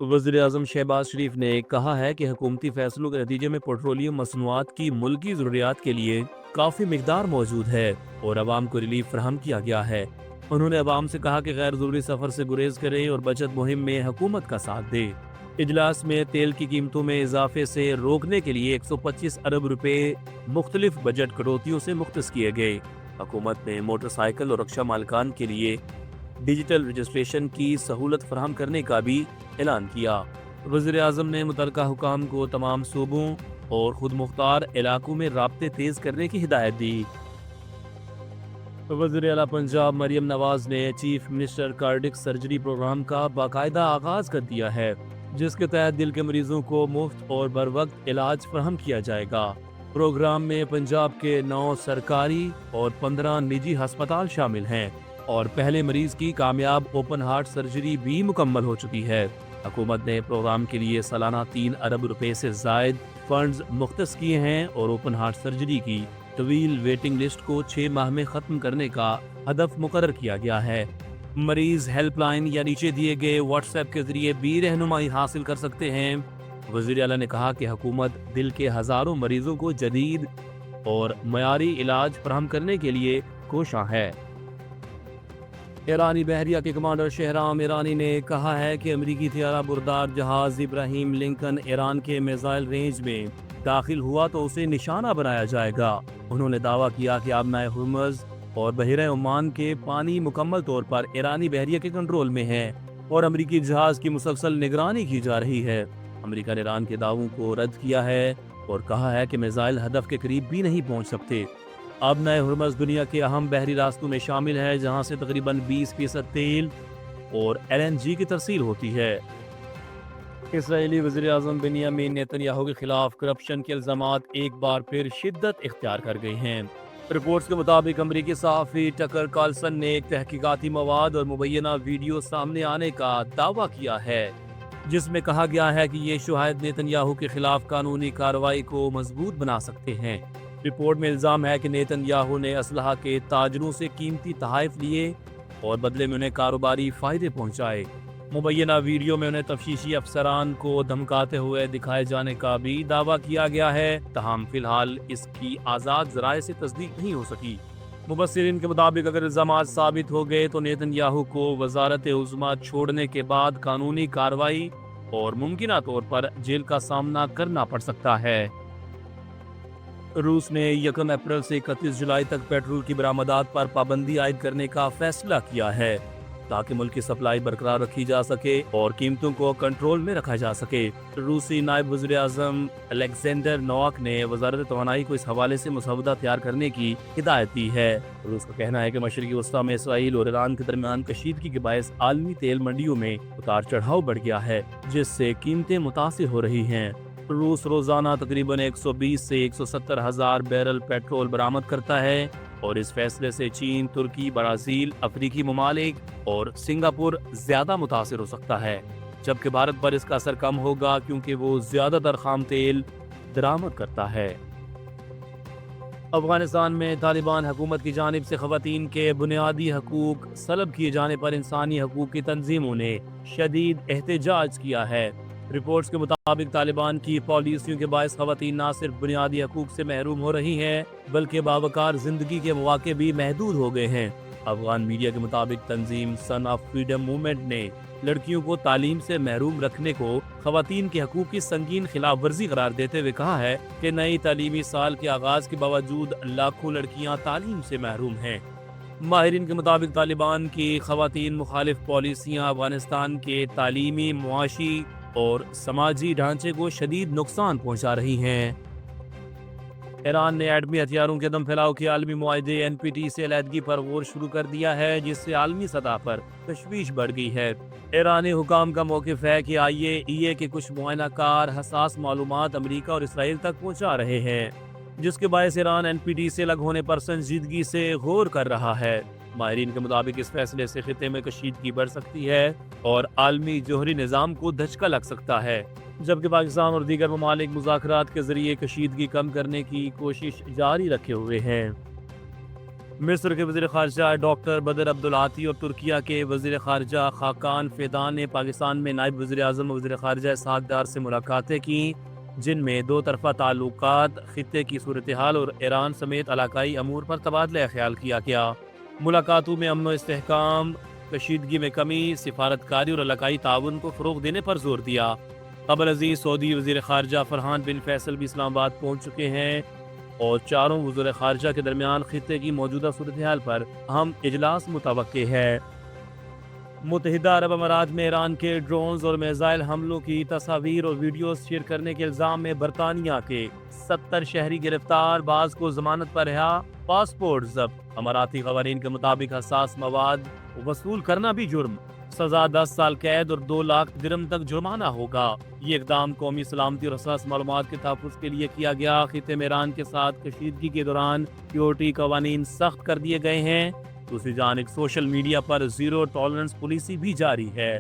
वज़ीर आज़म शहबाज शरीफ ने कहा है कि हुकूमती फैसलों के नतीजे में पेट्रोलियम मसनूआत की मुल्की ज़रूरियात के लिए काफ़ी मिकदार मौजूद है और आवाम को रिलीफ फराहम किया गया है। उन्होंने आवाम से कहा कि गैर ज़रूरी सफ़र से गुरेज करे और बचत मुहिम में हुकूमत का साथ दे। इजलास में तेल की कीमतों में इजाफे से रोकने के लिए 125 अरब रुपए मुख्तलिफ बजट कटौतियों से मुख्तस किए गए। हुकूमत ने मोटरसाइकिल और रक्षा मालिकान के लिए डिजिटल रजिस्ट्रेशन की सहूलत फराहम करने का भी ऐलान किया। वज़ीर आज़म ने मुतल्लिका हुकाम को तमाम सूबों और खुद मुख्तार इलाकों में राब्ते तेज करने की हिदायत दी। वज़ीर आला पंजाब मरियम नवाज ने chief minister cardiac surgery programme का बाकायदा आगाज कर दिया है, जिसके तहत दिल के मरीजों को मुफ्त और बर वक्त इलाज फराहम किया जाएगा। प्रोग्राम में पंजाब के 9 सरकारी और 15 निजी अस्पताल शामिल हैं और पहले मरीज की कामयाब ओपन हार्ट सर्जरी भी मुकम्मल हो चुकी है। हुकूमत ने प्रोग्राम के लिए सालाना 3 अरब रुपए से जायद फंड्स मुख्तस किए हैं और ओपन हार्ट सर्जरी की तवील वेटिंग लिस्ट को 6 माह में खत्म करने का हदफ मुकर्रर किया गया है। मरीज हेल्पलाइन या नीचे दिए गए व्हाट्सएप के जरिए भी रहनुमाई हासिल कर सकते हैं। वज़ीर आला ने कहा कि हुकूमत दिल के हजारों मरीजों को जदीद और मयारी इलाज फराहम करने के लिए कोशां है। ईरानी बहरिया के कमांडर शहराम ईरानी ने कहा है कि अमरीकी हथियार बरदार जहाज इब्राहिम लिंकन ईरान के मिसाइल रेंज में दाखिल हुआ तो उसे निशाना बनाया जाएगा। उन्होंने दावा किया कि आबनाए हुर्मुज़ और बहरे ओमान के पानी मुकम्मल तौर पर ईरानी बहरिया के कंट्रोल में है और अमरीकी जहाज की मुसलसल निगरानी की जा रही है। अमरीका ने ईरान के दावों को रद्द किया है और कहा है कि मिसाइल हदफ के करीब भी नहीं पहुंच सकते। आबनाए हुर्मुज़ दुनिया के अहम बहरी रास्तों में शामिल है, जहां से तकरीबन 20% तेल और LNG की तरसील होती है। इस्राएली वज़ीर आज़म बिन्यामीन नेतन्याहू के खिलाफ करप्शन के इल्ज़ामात एक बार फिर शिद्दत इख्तियार कर गए हैं। रिपोर्ट्स के मुताबिक अमरीकी सहाफ़ी टकर कार्लसन ने एक तहकीकाती मवाद और मुबैना वीडियो सामने आने का दावा किया है, जिसमें कहा गया है कि ये शुहायद नेतन्याहू के खिलाफ कानूनी कार्रवाई को मजबूत बना सकते हैं। रिपोर्ट में इल्ज़ाम है कि नेतन्याहू ने असलहा के ताजरों से कीमती तोहफ़े लिए और बदले में उन्हें कारोबारी फ़ायदे पहुंचाए। मुबैना वीडियो में उन्हें तफ्तीशी अफसरान को धमकाते हुए दिखाए जाने का भी दावा किया गया है, तहम फिलहाल इसकी आज़ाद ज़राए से तस्दीक नहीं हो सकी। मुबस्सिरीन के मुताबिक अगर इल्ज़ामात साबित हो गए तो नेतन्याहू को वज़ारत उज़्मा छोड़ने के बाद कानूनी कार्रवाई और मुमकिना तौर पर जेल का सामना करना पड़ सकता है। रूस ने 1 अप्रैल से 31 जुलाई तक पेट्रोल की बरामदात पर पाबंदी आयद करने का फैसला किया है, ताकि मुल्क की सप्लाई बरकरार रखी जा सके और कीमतों को कंट्रोल में रखा जा सके। रूसी नायब वज़ीर आज़म अलेक्जेंडर नोवाक ने वज़ारत तवानाई को इस हवाले से मसवदा तैयार करने की हिदायत दी है। रूस का कहना है कि मशरक़ी वस्ता में इसराइल और ईरान के दरमियान कशीदगी के बायस आलमी तेल मंडियों में उतार चढ़ाव बढ़ गया है, जिससे कीमतें मुतासिर हो रही हैं। रूस रोजाना तकरीबन 120 से 170 हज़ार बैरल पेट्रोल बरामद करता है और इस फैसले से चीन, तुर्की, ब्राज़ील, अफ्रीकी ममालिक और सिंगापुर ज्यादा मुतासिर हो सकता है, जबकि भारत पर इसका असर कम होगा क्योंकि वो ज्यादातर खाम तेल दरामद करता है। अफगानिस्तान में तालिबान हुकूमत की जानिब से ख़वातीन के बुनियादी हकूक सलब किए जाने पर इंसानी हकूक की तंजीमों ने शदीद एहतजाज किया है। रिपोर्ट्स के मुताबिक तालिबान की पॉलिसियों के बायस ख़वातीन न सिर्फ बुनियादी हकूक से महरूम हो रही हैं, बल्कि बावकार जिंदगी के मौके भी महदूद हो गए हैं। अफगान मीडिया के मुताबिक तंजीम सन ऑफ फ्रीडम मूवमेंट ने लड़कियों को तालीम से महरूम रखने को ख़वातीन के हकूक की संगीन खिलाफ वर्जी करार देते हुए कहा है कि नई तालीमी साल के आगाज के बावजूद लाखों लड़कियां तालीम से महरूम हैं। माहिरीन के मुताबिक तालिबान की ख़वातीन मुखालिफ पॉलिसियाँ अफगानिस्तान के तालीमी, मुआशी और समाजी ढांचे को शदीद नुकसान पहुंचा रही हैं। ईरान ने एटमी हथियारों के दम फैलाव के आलमी मुआहदे NPT से अलहदगी पर गौर शुरू कर दिया है, जिससे आलमी सतह पर तशवीश बढ़ गई है। ईरानी हुकाम का मौक़िफ़ है कि IAEA के कुछ मुआयनाकार हसास मालूमात अमरीका और इसराइल तक पहुंचा रहे हैं, जिसके बायस ईरान NPT से अलग होने पर संजीदगी से गौर कर रहा है। माहिरीन के मुताबिक इस फैसले से खिते में कशीदगी बढ़ सकती है और आलमी जोहरी निज़ाम को धचका लग सकता है, जबकि पाकिस्तान और दीगर ममालिक मुज़ाकरात के जरिए कशीदगी कम करने की कोशिश जारी रखे हुए हैं। مصر کے وزیر خارجہ ڈاکٹر بدر عبدالعاطی اور ترکیہ کے وزیر خارجہ خاقان فیدان نے پاکستان میں نائب وزیر اعظم اور وزیر خارجہ اسحاق ڈار سے ملاقاتیں کی، جن میں دو طرفہ تعلقات، خطے کی صورتحال اور ایران سمیت علاقائی امور پر تبادلہ خیال کیا گیا۔ ملاقاتوں میں امن و استحکام، کشیدگی میں کمی، سفارتکاری اور علاقائی تعاون کو فروغ دینے پر زور دیا۔ قبل ازیں سعودی وزیر خارجہ فرحان بن فیصل بھی اسلام آباد پہنچ چکے ہیں اور چاروں وزراء خارجہ کے درمیان خطے کی موجودہ صورتحال پر اہم اجلاس متوقع ہے۔ متحدہ عرب امارات میں ایران کے ڈرونز اور میزائل حملوں کی تصاویر اور ویڈیوز شیئر کرنے کے الزام میں برطانیہ کے 70 شہری گرفتار، بعض کو ضمانت پر رہا، پاسپورٹ ضبط۔ اماراتی قوانین کے مطابق حساس مواد وصول کرنا بھی جرم، سزا 10 سال قید اور 2 لاکھ درہم تک جرمانہ ہوگا۔ یہ اقدام قومی سلامتی اور حساس معلومات کے تحفظ کے لیے کیا گیا۔ خطے میں ایران کے ساتھ کشیدگی کے دوران سیکیورٹی قوانین سخت کر دیے گئے ہیں۔ دوسری جانب سوشل میڈیا پر زیرو ٹالرنس پالیسی بھی جاری ہے۔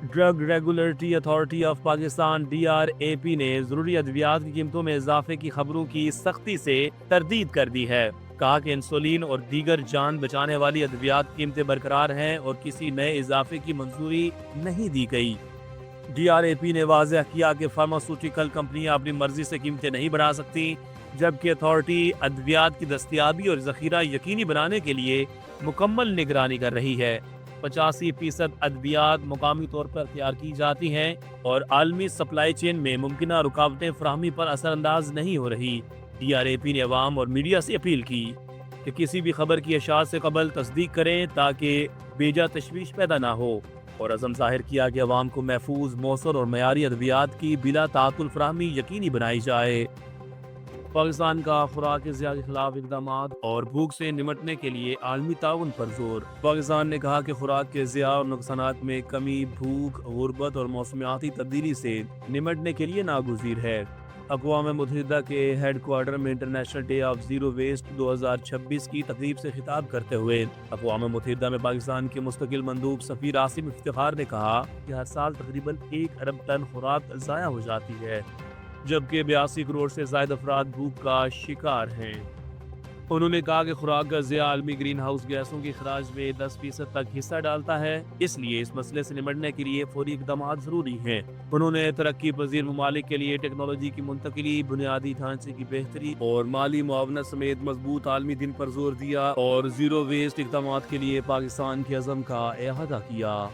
Drug regulatory authority of Pakistan DRAP نے ضروری ادویات کی قیمتوں میں اضافے کی خبروں کی سختی سے تردید کر دی ہے۔ کہا کہ انسولین اور دیگر جان بچانے والی ادویات قیمتیں برقرار ہیں اور کسی نئے اضافے کی منظوری نہیں دی گئی۔ DRAP نے واضح کیا کہ فارماسیوٹیکل کمپنیاں اپنی مرضی سے قیمتیں نہیں بڑھا سکتی، جبکہ اتھارٹی ادویات کی دستیابی اور ذخیرہ یقینی بنانے کے لیے مکمل نگرانی کر رہی ہے۔ 85% ادویات مقامی طور پر تیار کی جاتی ہیں اور عالمی سپلائی چین میں ممکنہ رکاوٹیں فراہمی پر اثر انداز نہیں ہو رہی۔ DRAP نے عوام اور میڈیا سے اپیل کی کہ کسی بھی خبر کی اشاعت سے قبل تصدیق کریں تاکہ بیجا تشویش پیدا نہ ہو، اور عزم ظاہر کیا کہ عوام کو محفوظ، مؤثر اور معیاری ادویات کی بلا تعطل فراہمی یقینی بنائی جائے۔ پاکستان کا خوراک ضیاع کے خلاف اقدامات اور بھوک سے نمٹنے کے لیے عالمی تعاون پر زور۔ پاکستان نے کہا کہ خوراک کے ضیاع اور نقصانات میں کمی بھوک، غربت اور موسمیاتی تبدیلی سے نمٹنے کے لیے ناگزیر ہے۔ اقوام متحدہ کے ہیڈ کوارٹر میں international day of zero waste 2026 کی تقریب سے خطاب کرتے ہوئے اقوام متحدہ میں پاکستان کے مستقل مندوب سفیر عاصم افتخار نے کہا کہ ہر سال تقریباً 1 ارب ٹن خوراک ضائع ہو جاتی ہے، جبکہ 82 کروڑ سے زائد افراد بھوک کا شکار ہیں۔ انہوں نے کہا کہ خوراک کا ضیاع عالمی گرین ہاؤس گیسوں کے اخراج میں 10% تک حصہ ڈالتا ہے، اس لیے اس مسئلے سے نمٹنے کے لیے فوری اقدامات ضروری ہیں۔ انہوں نے ترقی پذیر ممالک کے لیے ٹیکنالوجی کی منتقلی، بنیادی ڈھانچے کی بہتری اور مالی معاونت سمیت مضبوط عالمی دن پر زور دیا اور زیرو ویسٹ اقدامات کے لیے پاکستان کے عزم کا احاطہ کیا۔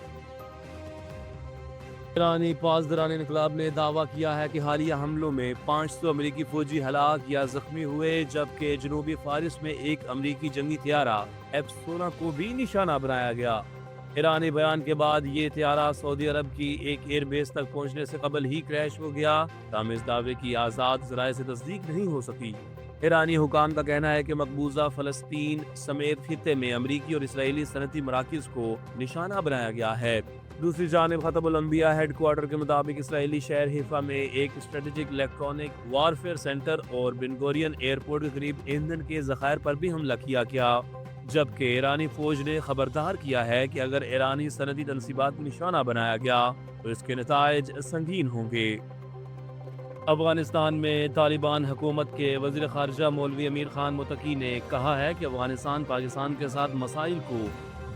ایرانی پاسداران انقلاب نے دعویٰ کیا ہے کہ حالیہ حملوں میں 500 امریکی فوجی ہلاک یا زخمی ہوئے، جبکہ جنوبی فارس میں ایک امریکی جنگی طیارہ F-16 کو بھی نشانہ بنایا گیا۔ ایرانی بیان کے بعد یہ طیارہ سعودی عرب کی ایک ایئر بیس تک پہنچنے سے قبل ہی کریش ہو گیا، تاہم اس دعوے کی آزاد ذرائع سے تصدیق نہیں ہو سکی۔ ایرانی حکام کا کہنا ہے کہ مقبوضہ فلسطین سمیت خطے میں امریکی اور اسرائیلی صنعتی مراکز کو نشانہ بنایا گیا ہے۔ دوسری جانب خطب الانبیاء ہیڈ کوارٹر کے مطابق اسرائیلی شہر حیفا میں ایک اسٹریٹجک الیکٹرانک وارفیئر سینٹر اور بن گورین ایئرپورٹ کے قریب ایندھن کے ذخائر پر بھی حملہ کیا گیا، جبکہ ایرانی فوج نے خبردار کیا ہے کہ اگر ایرانی صنعتی تنصیبات کو نشانہ بنایا گیا تو اس کے نتائج سنگین ہوں گے۔ افغانستان میں طالبان حکومت کے وزیر خارجہ مولوی امیر خان متقی نے کہا ہے کہ افغانستان پاکستان کے ساتھ مسائل کو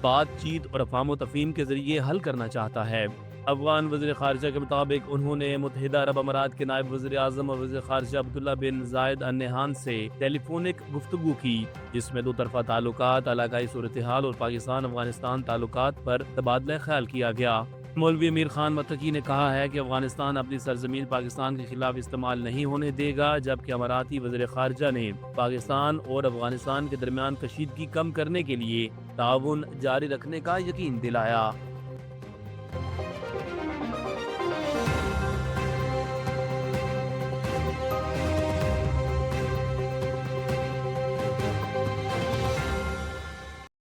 بات چیت اور افہام و تفہیم کے ذریعے حل کرنا چاہتا ہے۔ افغان وزیر خارجہ کے مطابق انہوں نے متحدہ عرب امارات کے نائب وزیر اعظم اور وزیر خارجہ عبداللہ بن زائد ال نہیان سے ٹیلی فونک گفتگو کی، جس میں دو طرفہ تعلقات، علاقائی صورتحال اور پاکستان افغانستان تعلقات پر تبادلہ خیال کیا گیا۔ مولوی امیر خان متقی نے کہا ہے کہ افغانستان اپنی سرزمین پاکستان کے خلاف استعمال نہیں ہونے دے گا، جبکہ اماراتی وزیر خارجہ نے پاکستان اور افغانستان کے درمیان کشیدگی کم کرنے کے لیے تعاون جاری رکھنے کا یقین دلایا۔